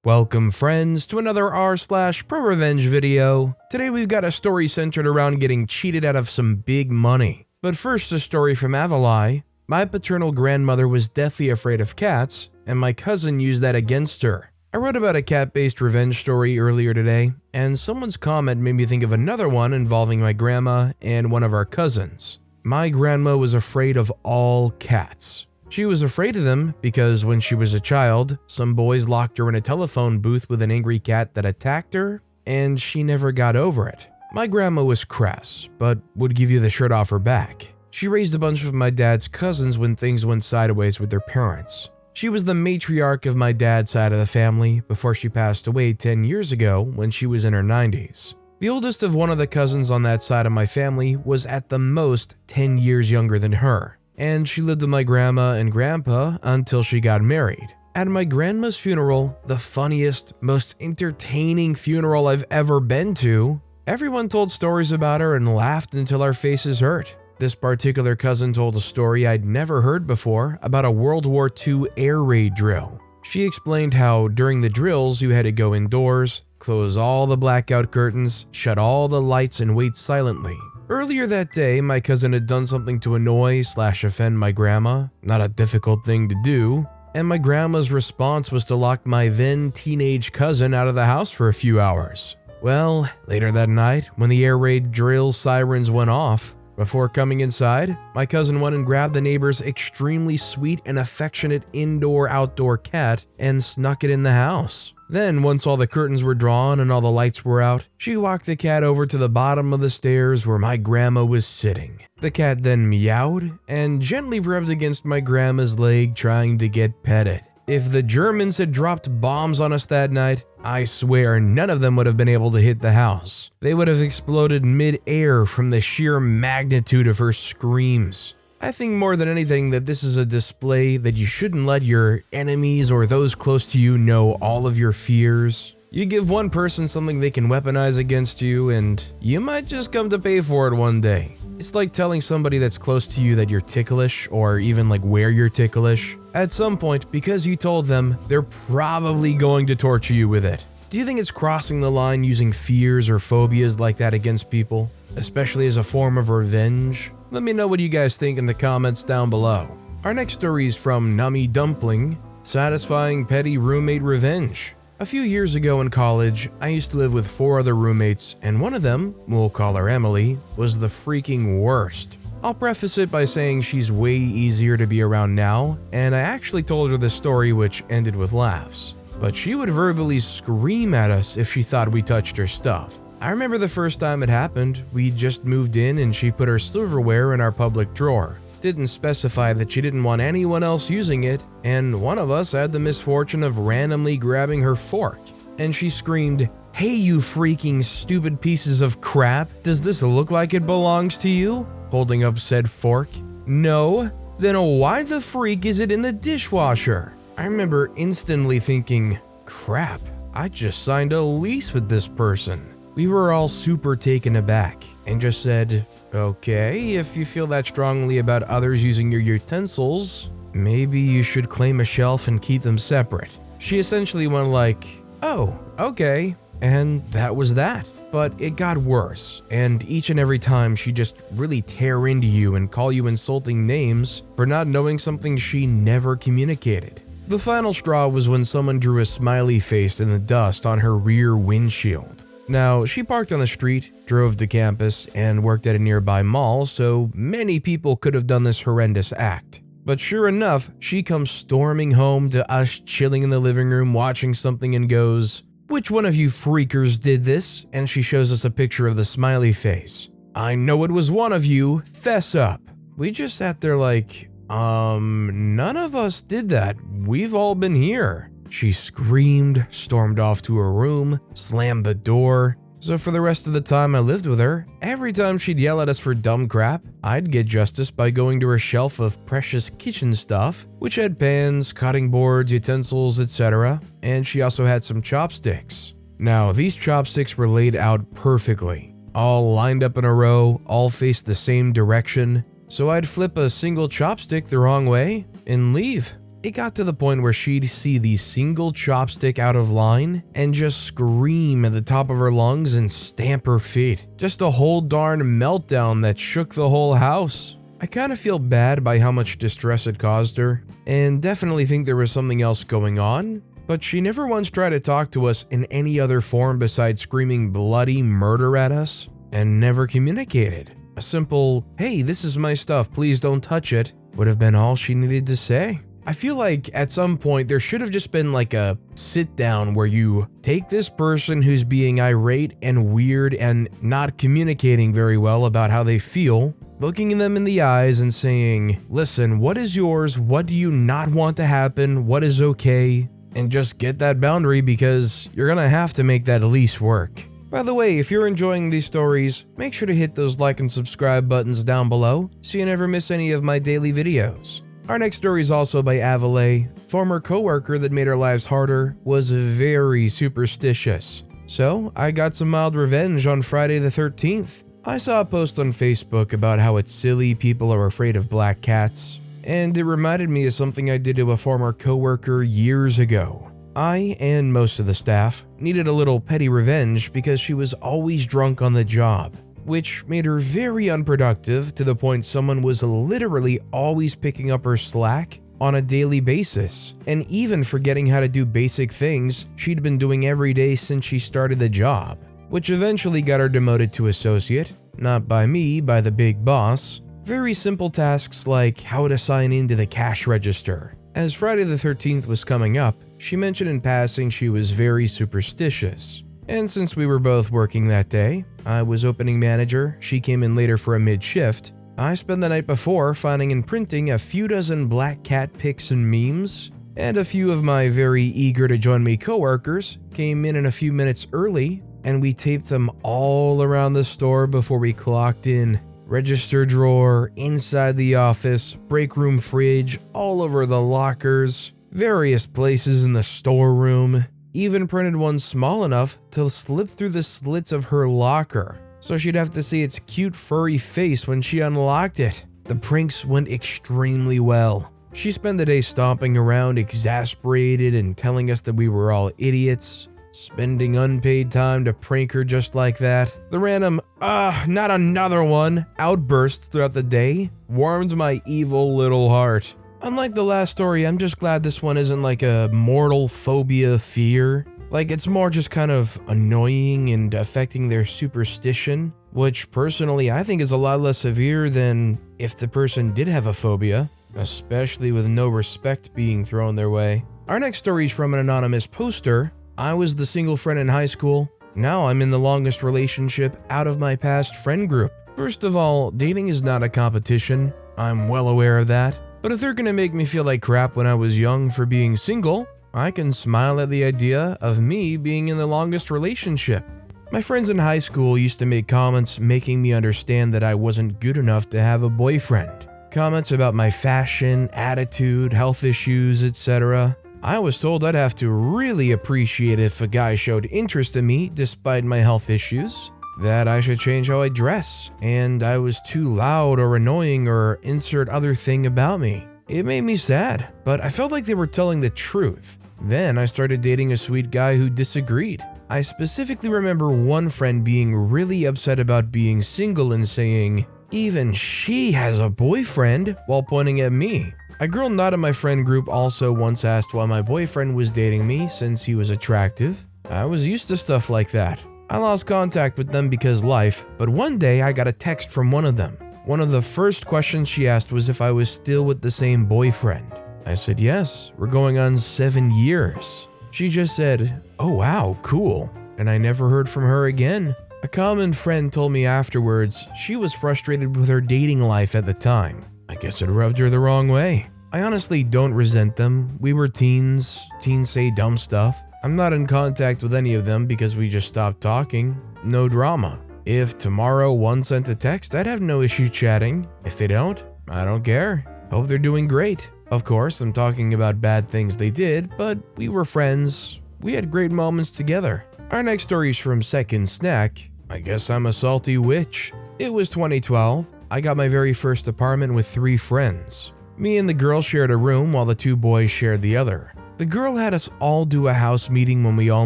Welcome friends to another r/ProRevenge video. Today we've got a story centered around getting cheated out of some big money. But first, a story from Avalai. My paternal grandmother was deathly afraid of cats, and my cousin used that against her. I wrote about a cat-based revenge story earlier today, and someone's comment made me think of another one involving my grandma and one of our cousins. My grandma was afraid of all cats. She was afraid of them because when she was a child, some boys locked her in a telephone booth with an angry cat that attacked her, and she never got over it. My grandma was crass, but would give you the shirt off her back. She raised a bunch of my dad's cousins when things went sideways with their parents. She was the matriarch of my dad's side of the family before she passed away 10 years ago when she was in her 90s. The oldest of one of the cousins on that side of my family was at the most 10 years younger than her, and she lived with my grandma and grandpa until she got married. At my grandma's funeral, the funniest, most entertaining funeral I've ever been to, everyone told stories about her and laughed until our faces hurt. This particular cousin told a story I'd never heard before about a World War II air raid drill. She explained how during the drills you had to go indoors, close all the blackout curtains, shut all the lights, and wait silently. Earlier that day, my cousin had done something to annoy/offend my grandma, not a difficult thing to do, and my grandma's response was to lock my then teenage cousin out of the house for a few hours. Well, later that night, when the air raid drill sirens went off, before coming inside, my cousin went and grabbed the neighbor's extremely sweet and affectionate indoor-outdoor cat and snuck it in the house. Then, once all the curtains were drawn and all the lights were out, she walked the cat over to the bottom of the stairs where my grandma was sitting. The cat then meowed and gently rubbed against my grandma's leg trying to get petted. If the Germans had dropped bombs on us that night, I swear none of them would have been able to hit the house. They would have exploded mid-air from the sheer magnitude of her screams. I think more than anything that this is a display that you shouldn't let your enemies or those close to you know all of your fears. You give one person something they can weaponize against you, and you might just come to pay for it one day. It's like telling somebody that's close to you that you're ticklish, or even like where you're ticklish. At some point, because you told them, they're probably going to torture you with it. Do you think it's crossing the line using fears or phobias like that against people, especially as a form of revenge? Let me know what you guys think in the comments down below. Our next story is from Nummy Dumpling, Satisfying Petty Roommate Revenge. A few years ago in college, I used to live with 4 other roommates, and one of them, we'll call her Emily, was the freaking worst. I'll preface it by saying she's way easier to be around now, and I actually told her this story which ended with laughs. But she would verbally scream at us if she thought we touched her stuff. I remember the first time it happened, we just moved in and she put her silverware in our public drawer. Didn't specify that she didn't want anyone else using it, and one of us had the misfortune of randomly grabbing her fork. And she screamed, "Hey you freaking stupid pieces of crap, does this look like it belongs to you?" Holding up said fork. "No? Then why the freak is it in the dishwasher?" I remember instantly thinking, crap, I just signed a lease with this person. We were all super taken aback and just said, okay, if you feel that strongly about others using your utensils, maybe you should claim a shelf and keep them separate. She essentially went like, oh, okay, and that was that. But it got worse, and each and every time she'd just really tear into you and call you insulting names for not knowing something she never communicated. The final straw was when someone drew a smiley face in the dust on her rear windshield. Now, she parked on the street, drove to campus, and worked at a nearby mall, so many people could have done this horrendous act. But sure enough, she comes storming home to us chilling in the living room watching something and goes, "Which one of you freakers did this?" And she shows us a picture of the smiley face. "I know it was one of you, fess up." We just sat there like, none of us did that. We've all been here. She screamed, stormed off to her room, slammed the door. So for the rest of the time I lived with her, every time she'd yell at us for dumb crap, I'd get justice by going to her shelf of precious kitchen stuff, which had pans, cutting boards, utensils, etc. And she also had some chopsticks. Now, these chopsticks were laid out perfectly, all lined up in a row, all faced the same direction. So I'd flip a single chopstick the wrong way and leave. It got to the point where she'd see the single chopstick out of line and just scream at the top of her lungs and stamp her feet. Just a whole darn meltdown that shook the whole house. I kind of feel bad by how much distress it caused her, and definitely think there was something else going on, but she never once tried to talk to us in any other form besides screaming bloody murder at us, and never communicated. A simple, "Hey, this is my stuff, please don't touch it," would have been all she needed to say. I feel like at some point there should have just been like a sit down where you take this person who's being irate and weird and not communicating very well about how they feel, looking them in the eyes and saying, "Listen, what is yours? What do you not want to happen? What is okay?" And just get that boundary, because you're gonna have to make that lease work. By the way, if you're enjoying these stories, make sure to hit those like and subscribe buttons down below so you never miss any of my daily videos. Our next story is also by Avruptly. Former coworker that made our lives harder was very superstitious. So I got some mild revenge on Friday the 13th. I saw a post on Facebook about how it's silly people are afraid of black cats, and it reminded me of something I did to a former coworker years ago. I and most of the staff needed a little petty revenge because she was always drunk on the job, which made her very unproductive to the point someone was literally always picking up her slack on a daily basis, and even forgetting how to do basic things she'd been doing every day since she started the job, which eventually got her demoted to associate, not by me, by the big boss. Very simple tasks like how to sign into the cash register. As Friday the 13th was coming up, she mentioned in passing she was very superstitious. And since we were both working that day, I was opening manager, she came in later for a mid-shift, I spent the night before finding and printing a few dozen black cat pics and memes, and a few of my very eager to join me coworkers came in a few minutes early, and we taped them all around the store before we clocked in. Register drawer, inside the office, break room fridge, all over the lockers, various places in the storeroom. Even printed one small enough to slip through the slits of her locker, so she'd have to see its cute furry face when she unlocked it. The pranks went extremely well. She spent the day stomping around exasperated and telling us that we were all idiots, spending unpaid time to prank her just like that. The random, not another one, outbursts throughout the day warmed my evil little heart. Unlike the last story, I'm just glad this one isn't like a mortal phobia fear. Like, it's more just kind of annoying and affecting their superstition, which personally I think is a lot less severe than if the person did have a phobia, especially with no respect being thrown their way. Our next story is from an anonymous poster. I was the single friend in high school. Now I'm in the longest relationship out of my past friend group. First of all, dating is not a competition. I'm well aware of that. But if they're gonna make me feel like crap when I was young for being single, I can smile at the idea of me being in the longest relationship. My friends in high school used to make comments making me understand that I wasn't good enough to have a boyfriend. Comments about my fashion, attitude, health issues, etc. I was told I'd have to really appreciate if a guy showed interest in me despite my health issues, that I should change how I dress, and I was too loud or annoying or insert other thing about me. It made me sad, but I felt like they were telling the truth. Then I started dating a sweet guy who disagreed. I specifically remember one friend being really upset about being single and saying, "Even she has a boyfriend," while pointing at me. A girl not in my friend group also once asked why my boyfriend was dating me since he was attractive. I was used to stuff like that. I lost contact with them because life, but one day I got a text from one of them. One of the first questions she asked was if I was still with the same boyfriend. I said yes, we're going on 7 years. She just said, "Oh wow, cool," and I never heard from her again. A common friend told me afterwards she was frustrated with her dating life at the time. I guess it rubbed her the wrong way. I honestly don't resent them. We were teens. Teens say dumb stuff. I'm not in contact with any of them because we just stopped talking. No drama. If tomorrow one sent a text, I'd have no issue chatting. If they don't, I don't care. Hope they're doing great. Of course, I'm talking about bad things they did, but we were friends. We had great moments together. Our next story is from Second Snack. I guess I'm a salty witch. It was 2012. I got my very first apartment with 3 friends. Me and the girl shared a room while the two boys shared the other. The girl had us all do a house meeting when we all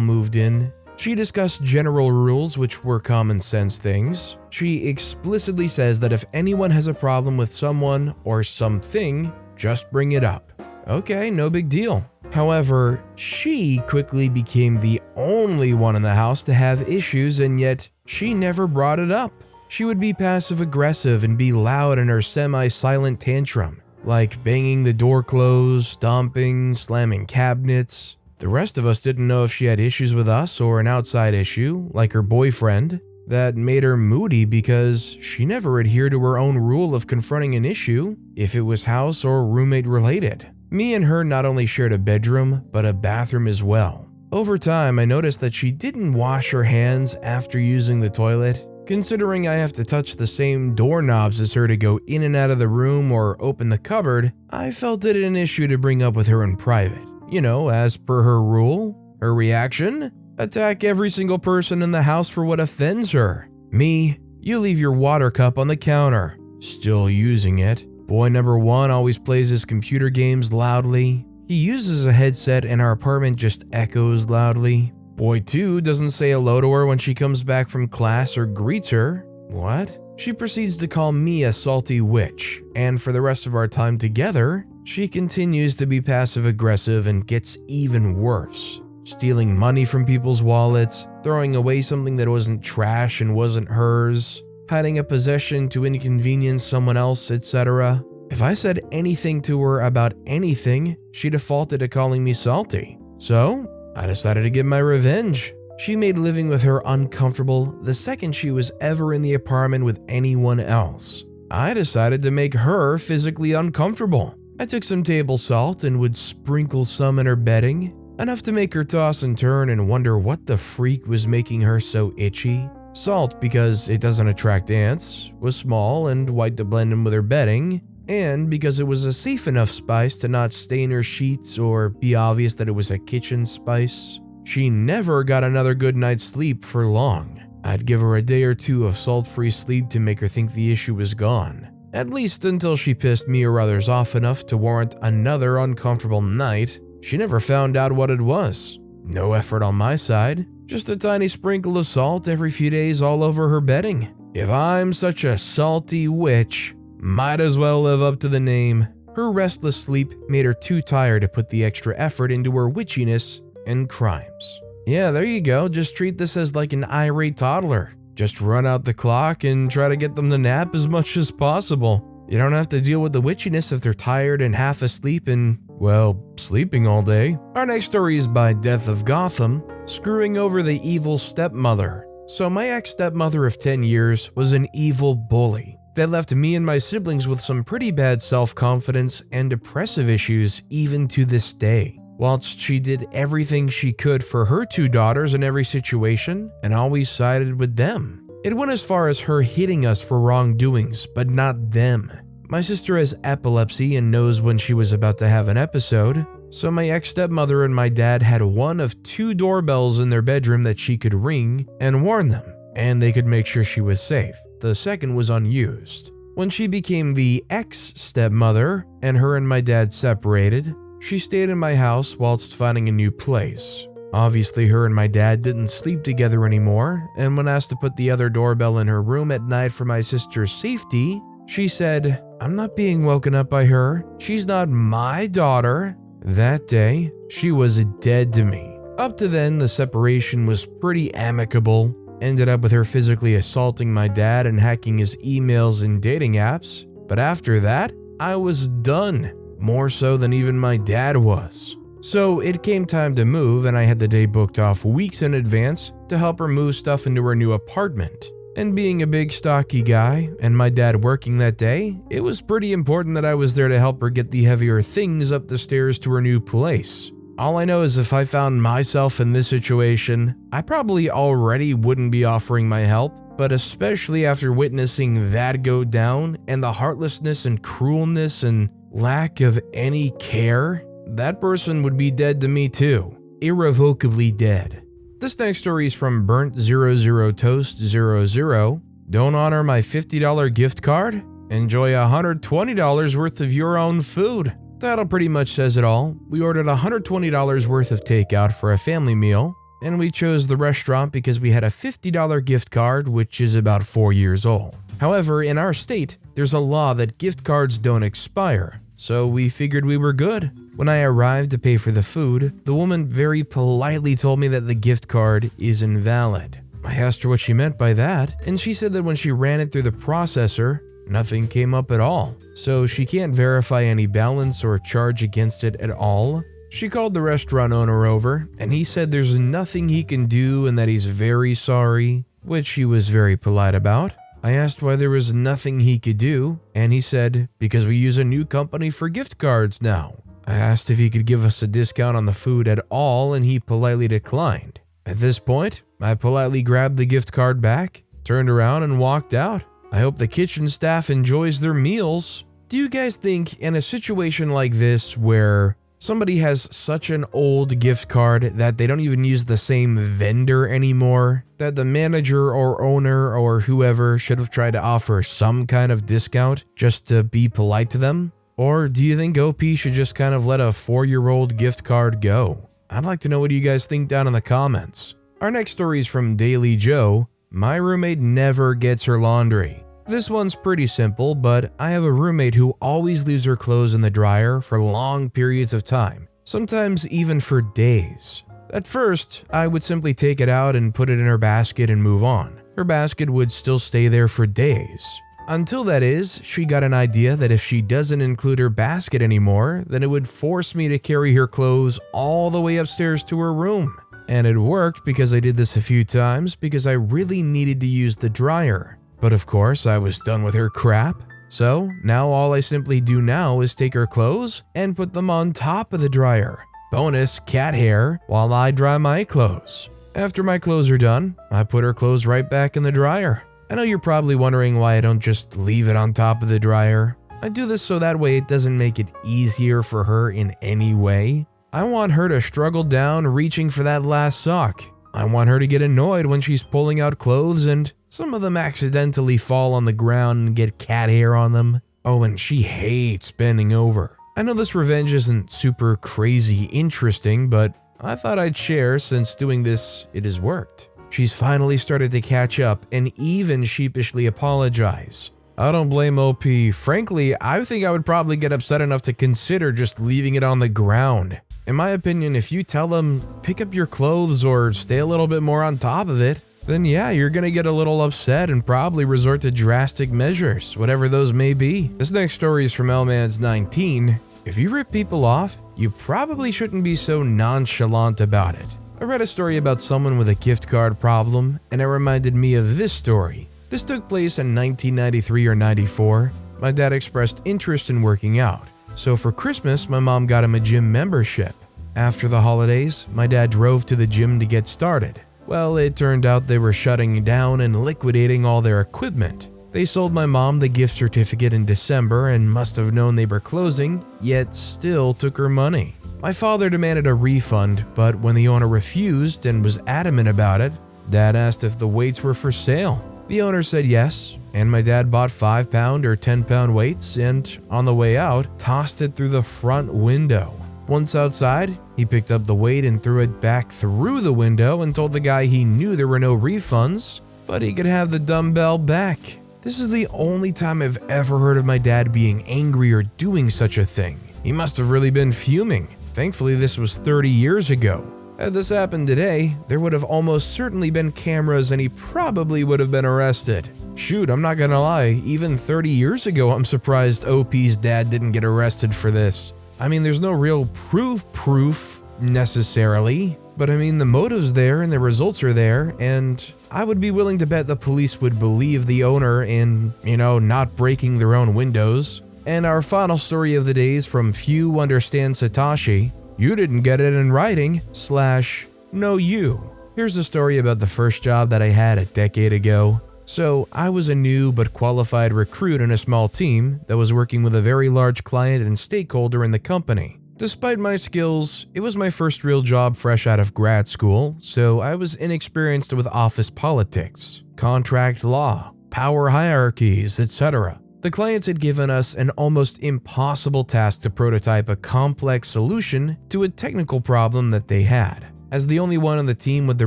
moved in. She discussed general rules, which were common sense things. She explicitly says that if anyone has a problem with someone or something, just bring it up. Okay, no big deal. However, she quickly became the only one in the house to have issues, and yet she never brought it up. She would be passive-aggressive and be loud in her semi-silent tantrum, like banging the door closed, stomping, slamming cabinets. The rest of us didn't know if she had issues with us or an outside issue, like her boyfriend, that made her moody because she never adhered to her own rule of confronting an issue if it was house or roommate related. Me and her not only shared a bedroom, but a bathroom as well. Over time, I noticed that she didn't wash her hands after using the toilet. Considering I have to touch the same doorknobs as her to go in and out of the room or open the cupboard, I felt it an issue to bring up with her in private. You know, as per her rule. Her reaction? Attack every single person in the house for what offends her. Me, you leave your water cup on the counter. Still using it. Boy number 1 always plays his computer games loudly. He uses a headset and our apartment just echoes loudly. Boy 2 doesn't say hello to her when she comes back from class or greets her. What? She proceeds to call me a salty witch, and for the rest of our time together, she continues to be passive-aggressive and gets even worse. Stealing money from people's wallets, throwing away something that wasn't trash and wasn't hers, hiding a possession to inconvenience someone else, etc. If I said anything to her about anything, she defaulted to calling me salty. So, I decided to get my revenge. She made living with her uncomfortable the second she was ever in the apartment with anyone else. I decided to make her physically uncomfortable. I took some table salt and would sprinkle some in her bedding, enough to make her toss and turn and wonder what the freak was making her so itchy. Salt, because it doesn't attract ants, was small and white to blend in with her bedding, and because it was a safe enough spice to not stain her sheets or be obvious that it was a kitchen spice. She never got another good night's sleep for long. I'd give her a day or two of salt-free sleep to make her think the issue was gone. At least until she pissed me or others off enough to warrant another uncomfortable night. She never found out what it was. No effort on my side, just a tiny sprinkle of salt every few days all over her bedding. If I'm such a salty witch, might as well live up to the name. Her restless sleep made her too tired to put the extra effort into her witchiness and crimes. Yeah, there you go, just treat this as like an irate toddler. Just run out the clock and try to get them to nap as much as possible. You don't have to deal with the witchiness if they're tired and half asleep and, well, sleeping all day. Our next story is by Death of Gotham, screwing over the evil stepmother. So my ex-stepmother of 10 years was an evil bully that left me and my siblings with some pretty bad self-confidence and depressive issues even to this day. Whilst she did everything she could for her two daughters in every situation and always sided with them. It went as far as her hitting us for wrongdoings, but not them. My sister has epilepsy and knows when she was about to have an episode, so my ex-stepmother and my dad had one of 2 doorbells in their bedroom that she could ring and warn them, and they could make sure she was safe. The second was unused. When she became the ex-stepmother and her and my dad separated, she stayed in my house whilst finding a new place. Obviously, her and my dad didn't sleep together anymore, and when asked to put the other doorbell in her room at night for my sister's safety, she said, "I'm not being woken up by her. She's not my daughter." That day, she was dead to me. Up to then, the separation was pretty amicable. Ended up with her physically assaulting my dad and hacking his emails and dating apps. But after that, I was done. More so than even my dad was. So it came time to move, and I had the day booked off weeks in advance to help her move stuff into her new apartment. And being a big stocky guy, and my dad working that day, it was pretty important that I was there to help her get the heavier things up the stairs to her new place. All I know is if I found myself in this situation, I probably already wouldn't be offering my help, but especially after witnessing that go down, and the heartlessness and cruelness and lack of any care, that person would be dead to me too. Irrevocably dead. This next story is from Burnt00 Toast 00. Don't honor my $50 gift card? Enjoy $120 worth of your own food. That'll pretty much says it all. We ordered $120 worth of takeout for a family meal, and we chose the restaurant because we had a $50 gift card, which is about 4 years old. However, in our state, there's a law that gift cards don't expire, so we figured we were good. When I arrived to pay for the food, the woman very politely told me that the gift card is invalid. I asked her what she meant by that, and she said that when she ran it through the processor, nothing came up at all. So she can't verify any balance or charge against it at all. She called the restaurant owner over, and he said there's nothing he can do and that he's very sorry, which he was very polite about. I asked why there was nothing he could do, and he said, because we use a new company for gift cards now. I asked if he could give us a discount on the food at all, and he politely declined. At this point, I politely grabbed the gift card back, turned around, and walked out. I hope the kitchen staff enjoys their meals. Do you guys think in a situation like this where somebody has such an old gift card that they don't even use the same vendor anymore, that the manager or owner or whoever should have tried to offer some kind of discount just to be polite to them? Or do you think OP should just kind of let a 4-year-old gift card go? I'd like to know what you guys think down in the comments. Our next story is from Daily Joe. My roommate never gets her laundry. This one's pretty simple, but I have a roommate who always leaves her clothes in the dryer for long periods of time, sometimes even for days. At first, I would simply take it out and put it in her basket and move on. Her basket would still stay there for days. Until that is, she got an idea that if she doesn't include her basket anymore, then it would force me to carry her clothes all the way upstairs to her room. And it worked because I did this a few times because I really needed to use the dryer. But of course, I was done with her crap. So now all I simply do now is take her clothes and put them on top of the dryer. Bonus cat hair while I dry my clothes. After my clothes are done, I put her clothes right back in the dryer. I know you're probably wondering why I don't just leave it on top of the dryer. I do this so that way it doesn't make it easier for her in any way. I want her to struggle down reaching for that last sock. I want her to get annoyed when she's pulling out clothes and some of them accidentally fall on the ground and get cat hair on them. Oh, and she hates bending over. I know this revenge isn't super crazy interesting, but I thought I'd share since doing this, it has worked. She's finally started to catch up and even sheepishly apologize. I don't blame OP. Frankly, I think I would probably get upset enough to consider just leaving it on the ground. In my opinion, if you tell them, pick up your clothes or stay a little bit more on top of it, then yeah, you're gonna get a little upset and probably resort to drastic measures, whatever those may be. This next story is from Lmans19. If you rip people off, you probably shouldn't be so nonchalant about it. I read a story about someone with a gift card problem, and it reminded me of this story. This took place in 1993 or 94. My dad expressed interest in working out. So for Christmas, my mom got him a gym membership. After the holidays, my dad drove to the gym to get started. Well, it turned out they were shutting down and liquidating all their equipment. They sold my mom the gift certificate in December and must have known they were closing, yet still took her money. My father demanded a refund, but when the owner refused and was adamant about it, Dad asked if the weights were for sale. The owner said yes, and my dad bought 5-pound or 10-pound weights and, on the way out, tossed it through the front window. Once outside, he picked up the weight and threw it back through the window and told the guy he knew there were no refunds, but he could have the dumbbell back. This is the only time I've ever heard of my dad being angry or doing such a thing. He must have really been fuming. Thankfully, this was 30 years ago. Had this happened today, there would have almost certainly been cameras and he probably would have been arrested. Shoot, I'm not gonna lie, even 30 years ago I'm surprised OP's dad didn't get arrested for this. I mean, there's no real proof necessarily, but I mean the motive's there and the results are there, and I would be willing to bet the police would believe the owner in, not breaking their own windows. And our final story of the day is from Few Understand Satoshi. You didn't get it in writing / no you. Here's a story about the first job that I had a decade ago. So I was a new but qualified recruit in a small team that was working with a very large client and stakeholder in the company. Despite my skills, it was my first real job fresh out of grad school, so I was inexperienced with office politics, contract law, power hierarchies, etc. The clients had given us an almost impossible task to prototype a complex solution to a technical problem that they had. As the only one on the team with the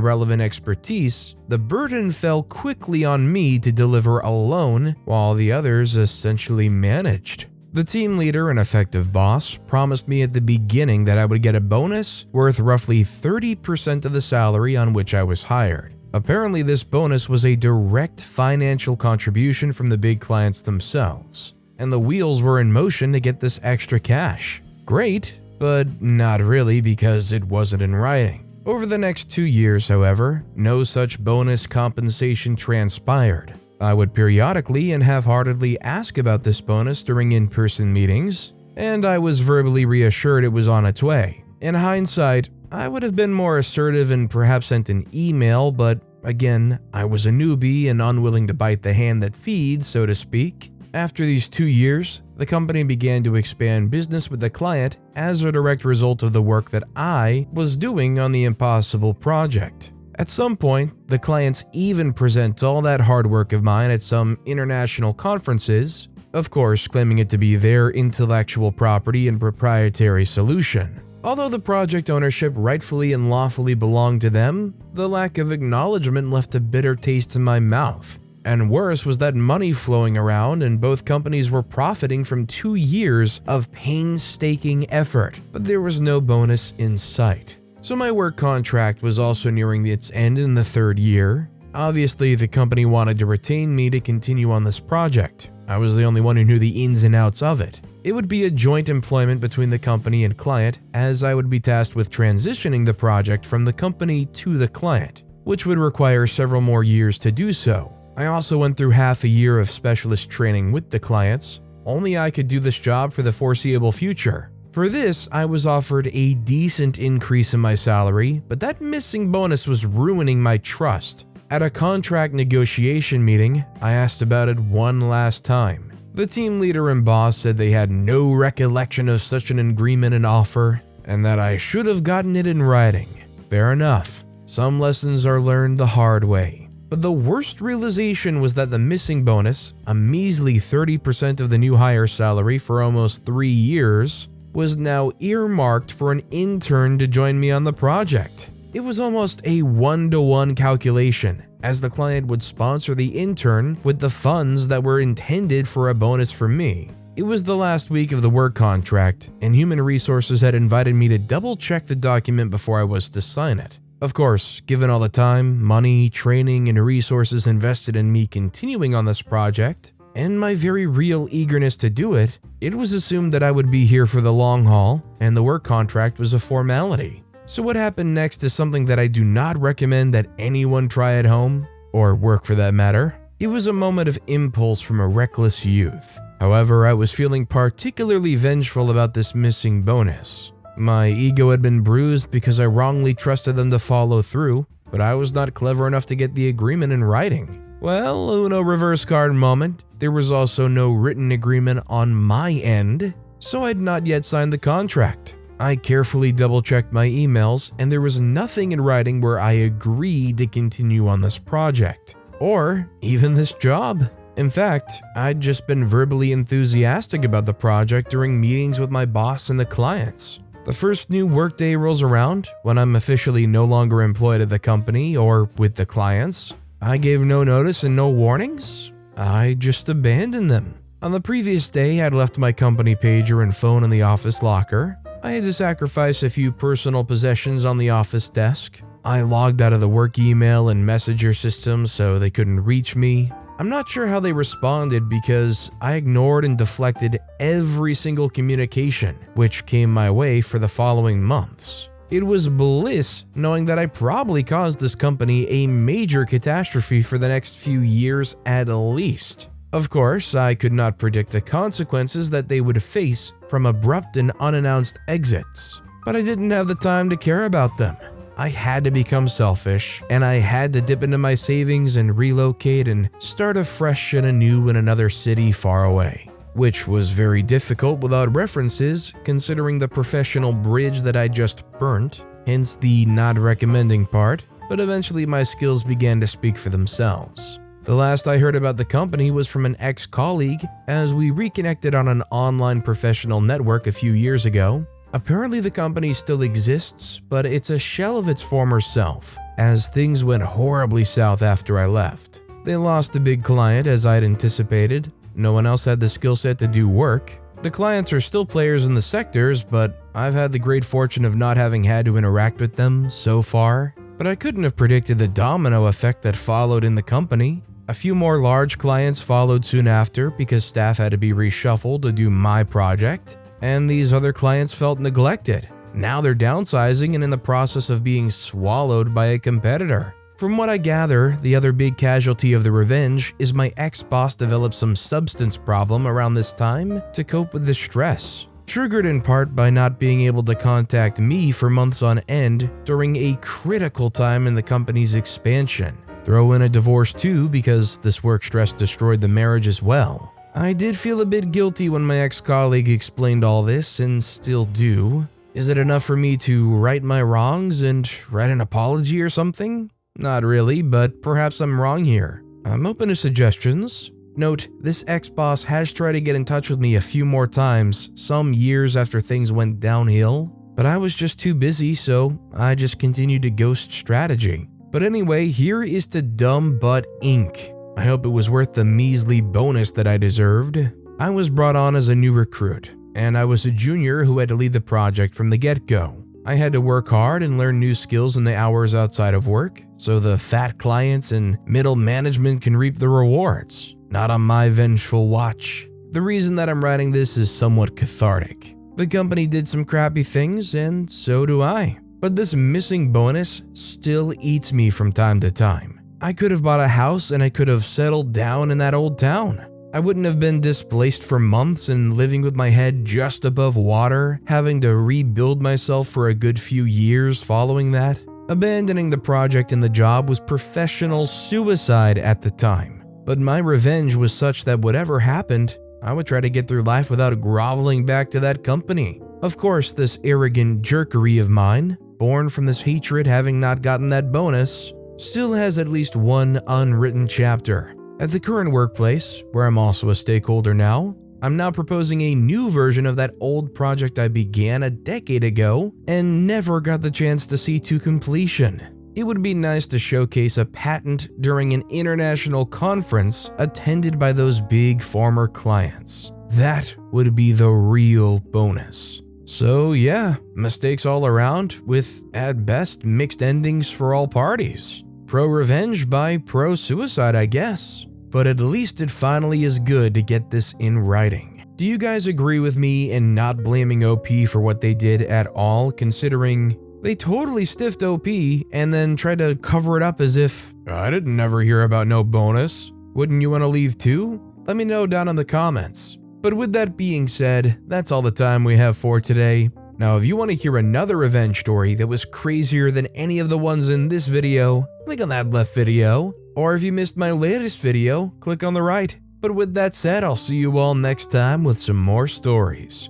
relevant expertise, the burden fell quickly on me to deliver alone while the others essentially managed. The team leader and effective boss promised me at the beginning that I would get a bonus worth roughly 30% of the salary on which I was hired. Apparently, this bonus was a direct financial contribution from the big clients themselves, and the wheels were in motion to get this extra cash. Great, but not really because it wasn't in writing. Over the next 2 years, however, no such bonus compensation transpired. I would periodically and half-heartedly ask about this bonus during in-person meetings, and I was verbally reassured it was on its way. In hindsight, I would have been more assertive and perhaps sent an email, but again, I was a newbie and unwilling to bite the hand that feeds, so to speak. After these 2 years, the company began to expand business with the client as a direct result of the work that I was doing on the impossible project. At some point, the clients even present all that hard work of mine at some international conferences, of course claiming it to be their intellectual property and proprietary solution. Although the project ownership rightfully and lawfully belonged to them, the lack of acknowledgement left a bitter taste in my mouth. And worse was that money flowing around and both companies were profiting from 2 years of painstaking effort, but there was no bonus in sight. So my work contract was also nearing its end in the 3rd year. Obviously, the company wanted to retain me to continue on this project. I was the only one who knew the ins and outs of it. It would be a joint employment between the company and client, as I would be tasked with transitioning the project from the company to the client, which would require several more years to do so. I also went through half a year of specialist training with the clients. Only I could do this job for the foreseeable future. For this, I was offered a decent increase in my salary, but that missing bonus was ruining my trust. At a contract negotiation meeting, I asked about it one last time. The team leader and boss said they had no recollection of such an agreement and offer, and that I should have gotten it in writing. Fair enough. Some lessons are learned the hard way. But the worst realization was that the missing bonus, a measly 30% of the new hire salary for almost 3 years, was now earmarked for an intern to join me on the project. It was almost a 1-to-1 calculation, as the client would sponsor the intern with the funds that were intended for a bonus for me. It was the last week of the work contract, and Human Resources had invited me to double-check the document before I was to sign it. Of course, given all the time, money, training, and resources invested in me continuing on this project, and my very real eagerness to do it, it was assumed that I would be here for the long haul, and the work contract was a formality. So what happened next is something that I do not recommend that anyone try at home, or work for that matter. It was a moment of impulse from a reckless youth. However, I was feeling particularly vengeful about this missing bonus. My ego had been bruised because I wrongly trusted them to follow through, but I was not clever enough to get the agreement in writing. Well, Uno reverse card moment. There was also no written agreement on my end, so I'd not yet signed the contract. I carefully double-checked my emails, and there was nothing in writing where I agreed to continue on this project, or even this job. In fact, I'd just been verbally enthusiastic about the project during meetings with my boss and the clients. The first new workday rolls around, when I'm officially no longer employed at the company or with the clients. I gave no notice and no warnings. I just abandoned them. On the previous day, I'd left my company pager and phone in the office locker. I had to sacrifice a few personal possessions on the office desk. I logged out of the work email and messenger system so they couldn't reach me. I'm not sure how they responded because I ignored and deflected every single communication which came my way for the following months. It was bliss knowing that I probably caused this company a major catastrophe for the next few years at least. Of course, I could not predict the consequences that they would face from abrupt and unannounced exits, but I didn't have the time to care about them. I had to become selfish, and I had to dip into my savings and relocate and start afresh and anew in another city far away, which was very difficult without references considering the professional bridge that I just burnt, hence the not recommending part, but eventually my skills began to speak for themselves. The last I heard about the company was from an ex-colleague as we reconnected on an online professional network a few years ago. Apparently the company still exists, but it's a shell of its former self, as things went horribly south after I left. They lost a big client as I'd anticipated. No one else had the skill set to do work. The clients are still players in the sectors, but I've had the great fortune of not having had to interact with them so far. But I couldn't have predicted the domino effect that followed in the company. A few more large clients followed soon after because staff had to be reshuffled to do my project, and these other clients felt neglected. Now they're downsizing and in the process of being swallowed by a competitor. From what I gather, the other big casualty of the revenge is my ex-boss developed some substance problem around this time to cope with the stress, triggered in part by not being able to contact me for months on end during a critical time in the company's expansion. Throw in a divorce too because this work stress destroyed the marriage as well. I did feel a bit guilty when my ex-colleague explained all this and still do. Is it enough for me to right my wrongs and write an apology or something? Not really, but perhaps I'm wrong here. I'm open to suggestions. Note, this ex-boss has tried to get in touch with me a few more times, some years after things went downhill, but I was just too busy, so I just continued to ghost strategy. But anyway, here is to Dumb Butt Inc. I hope it was worth the measly bonus that I deserved. I was brought on as a new recruit, and I was a junior who had to lead the project from the get-go. I had to work hard and learn new skills in the hours outside of work, so the fat clients and middle management can reap the rewards. Not on my vengeful watch. The reason that I'm writing this is somewhat cathartic. The company did some crappy things, and so do I. But this missing bonus still eats me from time to time. I could have bought a house and I could have settled down in that old town. I wouldn't have been displaced for months and living with my head just above water, having to rebuild myself for a good few years following that. Abandoning the project and the job was professional suicide at the time. But my revenge was such that whatever happened, I would try to get through life without groveling back to that company. Of course, this arrogant jerkery of mine, born from this hatred having not gotten that bonus, still has at least one unwritten chapter. At the current workplace, where I'm also a stakeholder now, I'm now proposing a new version of that old project I began a decade ago and never got the chance to see to completion. It would be nice to showcase a patent during an international conference attended by those big former clients. That would be the real bonus. So yeah, mistakes all around with, at best, mixed endings for all parties. Pro-revenge by pro-suicide, I guess. But at least it finally is good to get this in writing. Do you guys agree with me in not blaming OP for what they did at all, considering they totally stiffed OP and then tried to cover it up as if, I didn't never hear about no bonus. Wouldn't you want to leave too? Let me know down in the comments. But with that being said, that's all the time we have for today. Now, if you want to hear another revenge story that was crazier than any of the ones in this video, click on that left video. Or if you missed my latest video, click on the right. But with that said, I'll see you all next time with some more stories.